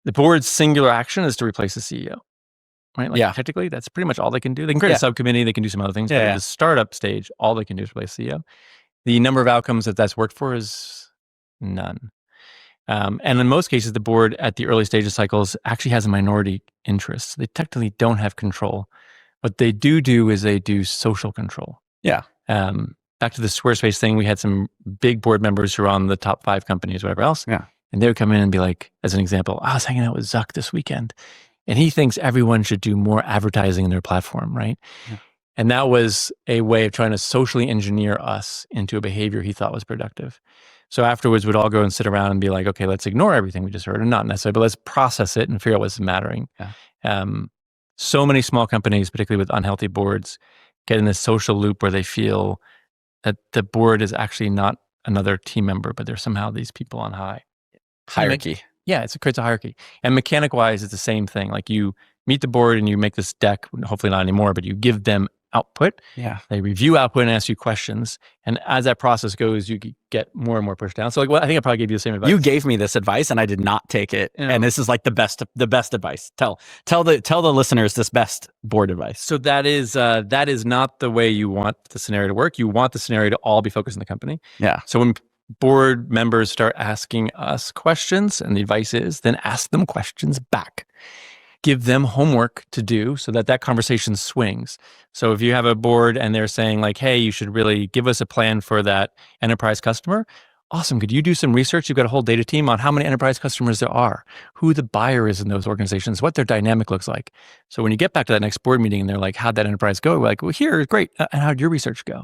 The board's singular action is to replace the CEO, right? Like Yeah. technically, that's pretty much all they can do. They can create a subcommittee, they can do some other things, but at the startup stage, all they can do is replace the CEO. The number of outcomes that's worked for is none. And in most cases, the board at the early stages cycles actually has a minority interest. They technically don't have control. What they do is they do social control. Yeah. Back to the Squarespace thing, we had some big board members who are on the top 5 companies, whatever else. Yeah. And they would come in and be like, as an example, I was hanging out with Zuck this weekend, and he thinks everyone should do more advertising in their platform, right? Yeah. And that was a way of trying to socially engineer us into a behavior he thought was productive. So afterwards, we'd all go and sit around and be like, okay, let's ignore everything we just heard, and not necessarily, but let's process it and figure out what's mattering. Yeah. So many small companies, particularly with unhealthy boards, get in this social loop where they feel that the board is actually not another team member, but they're somehow these people on high. Hierarchy. Yeah, it creates a hierarchy. And mechanic-wise, it's the same thing. Like you meet the board and you make this deck, hopefully not anymore, but you give them output. Yeah. They review output and ask you questions. And as that process goes, you get more and more pushed down. So I think I probably gave you the same advice. You gave me this advice and I did not take it. Yeah. And this is like the best advice. Tell the listeners this best board advice. So that is not the way you want the scenario to work. You want the scenario to all be focused on the company. Yeah. So when board members start asking us questions, and the advice is then ask them questions back. Give them homework to do so that conversation swings. So if you have a board and they're saying like, hey, you should really give us a plan for that enterprise customer. Awesome. Could you do some research? You've got a whole data team on how many enterprise customers there are, who the buyer is in those organizations, what their dynamic looks like. So when you get back to that next board meeting and they're like, how'd that enterprise go? We're like, well, here, great. And how'd your research go?